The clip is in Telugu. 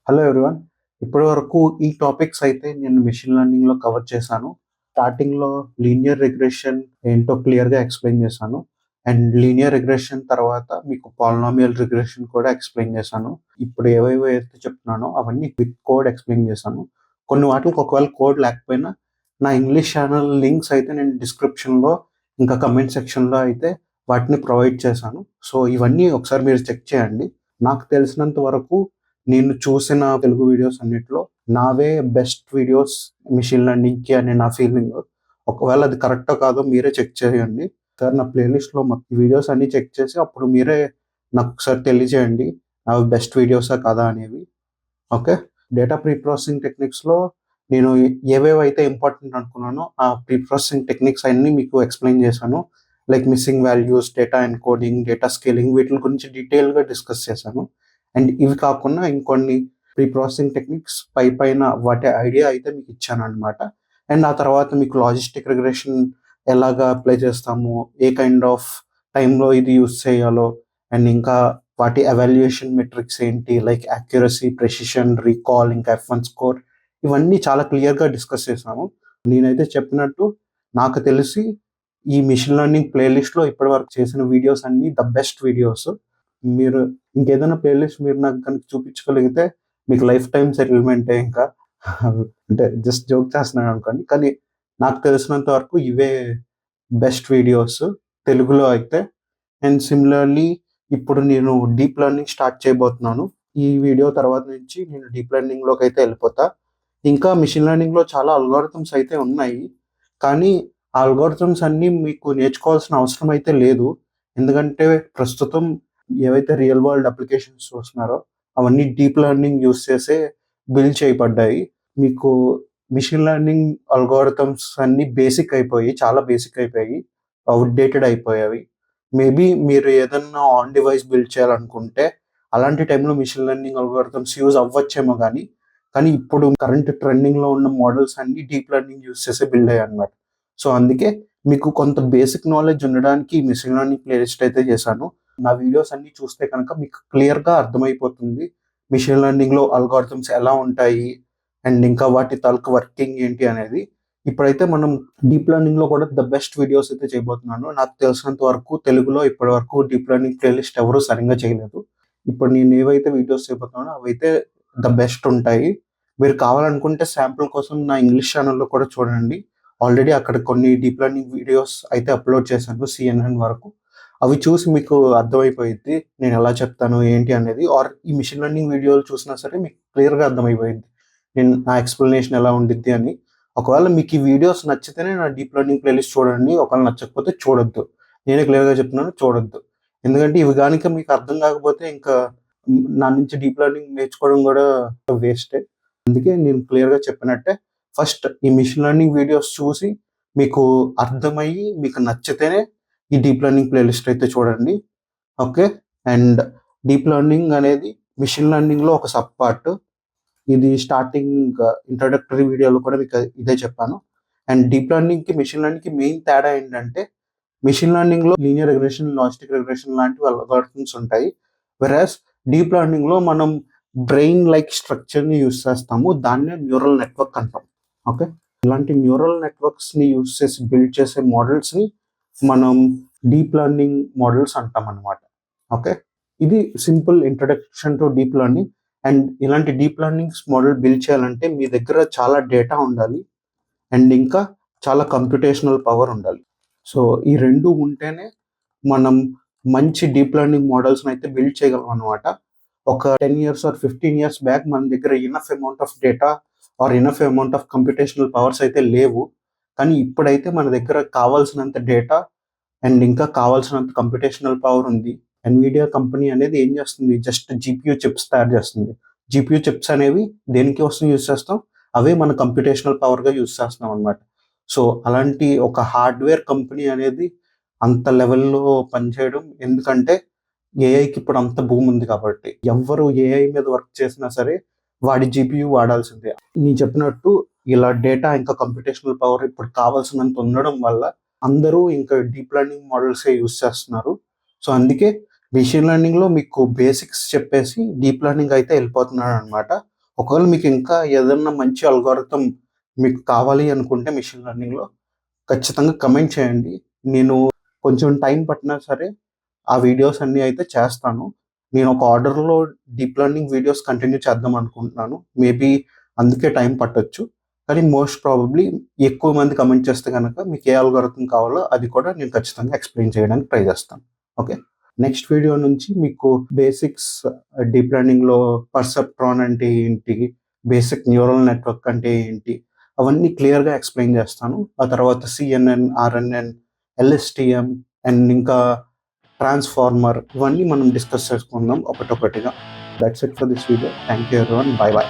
Hello everyone. ఇప్పటి వరకు ఈ టాపిక్స్ అయితే నేను మెషిన్ లెర్నింగ్లో కవర్ చేశాను. స్టార్టింగ్లో లీనియర్ రిగ్రెషన్ ఏంటో క్లియర్గా ఎక్స్ప్లెయిన్ చేశాను. అండ్ లీనియర్ రిగ్రెషన్ తర్వాత మీకు పాలినామియల్ రిగ్రెషన్ కూడా ఎక్స్ప్లెయిన్ చేశాను. ఇప్పుడు ఏవేవో అయితే చెప్తున్నానో అవన్నీ విత్ కోడ్ ఎక్స్ప్లెయిన్ చేశాను. కొన్ని వాటికి ఒకవేళ కోడ్ లేకపోయినా నా ఇంగ్లీష్ ఛానల్ లింక్స్ అయితే నేను డిస్క్రిప్షన్లో ఇంకా కమెంట్ సెక్షన్లో అయితే వాటిని ప్రొవైడ్ చేశాను. సో ఇవన్నీ ఒకసారి మీరు చెక్ చేయండి. నాకు తెలిసినంత వరకు నేను చూసిన తెలుగు వీడియోస్ అన్నిట్లో నావే బెస్ట్ వీడియోస్ మిషన్ లెర్నింగ్‌కి అని నా ఫీలింగ్. ఒకవేళ అది కరెక్టో కాదో మీరే చెక్ చేయండి. సార్ నా ప్లేలిస్ట్‌లో మొత్తం వీడియోస్ అన్నీ చెక్ చేసి అప్పుడు మీరే నాకు ఒకసారి తెలియజేయండి. అవి బెస్ట్ వీడియోసా కాదా అనేవి. ఓకే. డేటా ప్రీ ప్రాసెసింగ్ టెక్నిక్స్‌లో నేను ఏవేవైతే ఇంపార్టెంట్ అనుకున్నానో ఆ ప్రీ ప్రాసెసింగ్ టెక్నిక్స్ అన్నీ మీకు ఎక్స్‌ప్లెయిన్ చేశాను. Like missing values, data encoding, data scaling వీటిల గురించి డీటెయిల్‌గా డిస్కస్ చేశాను. అండ్ ఇవి కాకుండా ఇంకొన్ని ప్రీ ప్రాసెసింగ్ టెక్నిక్స్ పైన వాటి ఐడియా అయితే మీకు ఇచ్చాననమాట. అండ్ ఆ తర్వాత మీకు లాజిస్టిక్ రిగ్రెషన్ ఎలాగా అప్లై చేస్తాము, ఏ కైండ్ ఆఫ్ టైంలో ఇది యూజ్ చేయాలో, అండ్ ఇంకా వాటి ఎవాల్యుయేషన్ మెట్రిక్స్ ఏంటి, లైక్ యాక్యురసీ, ప్రెసిషన్, రీకాల్, ఇంకా F1 స్కోర్ ఇవన్నీ చాలా క్లియర్గా డిస్కస్ చేశాము. నేనైతే చెప్పినట్టు నాకు తెలిసి ఈ మిషన్ లెర్నింగ్ ప్లేలిస్ట్లో ఇప్పటివరకు చేసిన వీడియోస్ అన్నీ ద బెస్ట్ వీడియోస్. మీరు ఇంకేదైనా ప్లేలిస్ట్ మీరు నాకు కనుక చూపించగలిగితే మీకు లైఫ్ టైమ్ సెటిల్మెంటే ఇంకా. అంటే జస్ట్ జోక్ చేస్తున్నాను అనుకోండి. కానీ నాకు తెలిసినంత వరకు ఇవే బెస్ట్ వీడియోస్ తెలుగులో అయితే. అండ్ సిమిలర్లీ ఇప్పుడు నేను డీప్ లెర్నింగ్ స్టార్ట్ చేయబోతున్నాను. ఈ వీడియో తర్వాత నుంచి నేను డీప్ లెర్నింగ్‌లోకి అయితే వెళ్ళిపోతా. ఇంకా మిషన్ లెర్నింగ్‌లో చాలా అల్గోరిథమ్స్ అయితే ఉన్నాయి. కానీ ఆ అల్గోరిథమ్స్ అన్నీ మీకు నేర్చుకోవాల్సిన అవసరం అయితే లేదు. ఎందుకంటే ప్రస్తుతం ఏవైతే రియల్ వరల్డ్ అప్లికేషన్స్ చూస్తున్నారో అవన్నీ డీప్ లెర్నింగ్ యూజ్ చేసే బిల్డ్ చేయబడ్డాయి. మీకు మిషన్ లెర్నింగ్ అల్గోరిథమ్స్ అన్నీ బేసిక్ అయిపోయి, చాలా బేసిక్ అయిపోయి, అవుట్‌డేటెడ్ అయిపోయాయి. మేబీ మీరు ఏదన్నా ఆన్ డివైస్ బిల్డ్ చేయాలనుకుంటే అలాంటి టైంలో మిషన్ లెర్నింగ్ అల్గోరిథమ్స్ యూజ్ అవ్వచ్చేమో కానీ ఇప్పుడు కరెంట్ ట్రెండింగ్‌లో ఉన్న మోడల్స్ అన్నీ డీప్ లెర్నింగ్ యూజ్ చేసే బిల్డ్ అయ్యాయన్నమాట. సో అందుకే మీకు కొంత బేసిక్ నాలెడ్జ్ ఉండడానికి మిషన్ లెర్నింగ్ ప్లేలిస్ట్ అయితే చేశాను. నా వీడియోస్ అన్నీ చూస్తే కనుక మీకు క్లియర్‌గా అర్థమైపోతుంది. మిషన్ లెర్నింగ్‌లో అల్గోరిథమ్స్ ఎలా ఉంటాయి, అండ్ ఇంకా వాటి తాలూకు వర్కింగ్ ఏంటి అనేది. ఇప్పుడైతే మనం డీప్ లెర్నింగ్‌లో కూడా ద బెస్ట్ వీడియోస్ అయితే చేయబోతున్నాను. నాకు తెలిసినంత వరకు తెలుగులో ఇప్పటివరకు డీప్ లెర్నింగ్ ప్లేలిస్ట్ ఎవరు సరిగ్గా చేయలేదు. ఇప్పుడు నేను ఏవైతే వీడియోస్ చేయబోతున్నానో అవైతే ద బెస్ట్ ఉంటాయి. మీరు కావాలనుకుంటే శాంపుల్ కోసం నా ఇంగ్లీష్ ఛానెల్‌లో కూడా చూడండి. ఆల్రెడీ అక్కడ కొన్ని డీప్ లెర్నింగ్ వీడియోస్ అయితే అప్లోడ్ చేశాను CNN వరకు. అవి చూసి మీకు అర్థమైపోయిద్ది నేను ఎలా చెప్తాను ఏంటి అనేది. ఆర్ ఈ మిషన్ లెర్నింగ్ వీడియోలు చూసినా సరే మీకు క్లియర్‌గా అర్థమైపోయిద్ది. నా ఎక్స్‌ప్లనేషన్ ఎలా ఉండిద్ది అని. ఒకవేళ మీకు ఈ వీడియోస్ నచ్చితేనే నా డీప్ లెర్నింగ్ ప్లేలిస్ట్ చూడండి. ఒకవేళ నచ్చకపోతే చూడొద్దు. నేనే క్లియర్‌గా చెప్తున్నాను చూడొద్దు. ఎందుకంటే ఇవి గనుక మీకు అర్థం కాకపోతే ఇంకా నా నుంచి డీప్ లెర్నింగ్ నేర్చుకోవడం కూడా వేస్టే. అందుకే నేను క్లియర్‌గా చెప్పినట్టే ఫస్ట్ ఈ మిషన్ లెర్నింగ్ వీడియోస్ చూసి మీకు అర్థమయ్యి మీకు నచ్చితేనే ఈ డీప్ లెర్నింగ్ ప్లేలిస్ట్ అయితే చూడండి. ఓకే. అండ్ డీప్ లెర్నింగ్ అనేది మిషన్ లెర్నింగ్‌లో ఒక సబ్ పార్ట్. ఇది స్టార్టింగ్ ఇంట్రడక్టరీ వీడియోలో కూడా మీకు ఇదే చెప్పాను. అండ్ డీప్ లెర్నింగ్‌కి, మిషన్ లెర్నింగ్‌కి మెయిన్ తేడా ఏంటంటే మిషన్ లెర్నింగ్‌లో లీనియర్ రిగ్రెషన్, లాజిస్టిక్ రిగ్రెషన్ లాంటివి అల్గోరిథమ్స్ ఉంటాయి. వెరాస్ డీప్ లెర్నింగ్‌లో మనం బ్రెయిన్ లైక్ స్ట్రక్చర్‌ని యూజ్ చేస్తాము. దాన్నే న్యూరల్ నెట్వర్క్ అంటాం. ఓకే. ఇలాంటి న్యూరల్ నెట్వర్క్స్‌ని యూజ్ చేసి బిల్డ్ చేసే మోడల్స్‌ని మనం డీప్ లెర్నింగ్ మోడల్స్ అంటామన్నమాట. ఓకే. ఇది simple introduction to deep learning. And ఇలాంటి డీప్ లెర్నింగ్స్ మోడల్ బిల్డ్ చేయాలంటే మీ దగ్గర చాలా డేటా ఉండాలి. అండ్ ఇంకా చాలా కంప్యూటేషనల్ పవర్ ఉండాలి. సో ఈ 2 ఉంటేనే మనం మంచి డీప్ లెర్నింగ్ మోడల్స్‌ని అయితే బిల్డ్ చేయగలం అన్నమాట. ఒక 10 ఇయర్స్ ఆర్ 15 ఇయర్స్ బ్యాక్ మన దగ్గర enough amount of data or enough amount of computational powers అయితే లేవు. కానీ ఇప్పుడైతే మన దగ్గర కావాల్సినంత డేటా అండ్ ఇంకా కావాల్సినంత కంప్యూటేషనల్ పవర్ ఉంది. ఎన్విడియా కంపెనీ అనేది ఏం చేస్తుంది? జస్ట్ జీపీయూ చిప్స్ తయారు చేస్తుంది. జీపీయూ చిప్స్ అనేవి దేనికి కోసం యూజ్ చేస్తాం? అవే మన కంప్యూటేషనల్ పవర్‌గా యూజ్ చేస్తున్నాం అన్నమాట. సో అలాంటి ఒక హార్డ్‌వేర్ కంపెనీ అనేది అంత లెవెల్‌లో పనిచేయడం ఎందుకంటే ఏఐకి ఇప్పుడు అంత బూమ్ ఉంది కాబట్టి. ఎవ్వరు ఏఐ మీద వర్క్ చేసినా సరే వాడి జీపీయూ వాడాల్సిందే. నేను చెప్పినట్టు ఇలా డేటా ఇంకా కంప్యూటేషనల్ పవర్ ఇప్పుడు కావాల్సినంత ఉండడం వల్ల అందరూ ఇంకా డీప్ లెర్నింగ్ మోడల్సే యూజ్ చేస్తున్నారు. సో అందుకే మెషిన్ లెర్నింగ్‌లో మీకు బేసిక్స్ చెప్పేసి డీప్ లెర్నింగ్ అయితే వెళ్ళిపోతున్నారనమాట. ఒకవేళ మీకు ఇంకా ఏదన్నా మంచి అల్గోరిథం మీకు కావాలి అనుకుంటే మెషిన్ లెర్నింగ్‌లో ఖచ్చితంగా కమెంట్ చేయండి. నేను కొంచెం టైం పట్టినా సరే ఆ వీడియోస్ అన్నీ అయితే చేస్తాను. నేను ఒక ఆర్డర్‌లో డీప్ లెర్నింగ్ వీడియోస్ కంటిన్యూ చేద్దాం అనుకుంటున్నాను. మేబీ అందుకే టైం పట్టొచ్చు. కానీ మోస్ట్ ప్రాబబ్లీ ఎక్కువ మంది కమెంట్ చేస్తే గనక మీకు ఏ అల్గోరిథం కావాలో అది కూడా నేను ఖచ్చితంగా ఎక్స్‌ప్లెయిన్ చేయడానికి ట్రై చేస్తాను. ఓకే. నెక్స్ట్ వీడియో నుంచి మీకు బేసిక్స్ డీప్ లెర్నింగ్‌లో పర్సెప్ట్రాన్ అంటే ఏంటి? బేసిక్ న్యూరల్ నెట్వర్క్ అంటే ఏంటి? అవన్నీ క్లియర్‌గా ఎక్స్‌ప్లెయిన్ చేస్తాను. ఆ తర్వాత సీఎన్ఎన్, ఆర్ఎన్ఎన్, ఎల్ఎస్టీఎం అండ్ ఇంకా ట్రాన్స్‌ఫార్మర్ ఇవన్నీ మనం డిస్కస్ చేసుకుందాం ఒకటొకటిగా. That's it for this video. Thank you everyone. Bye by.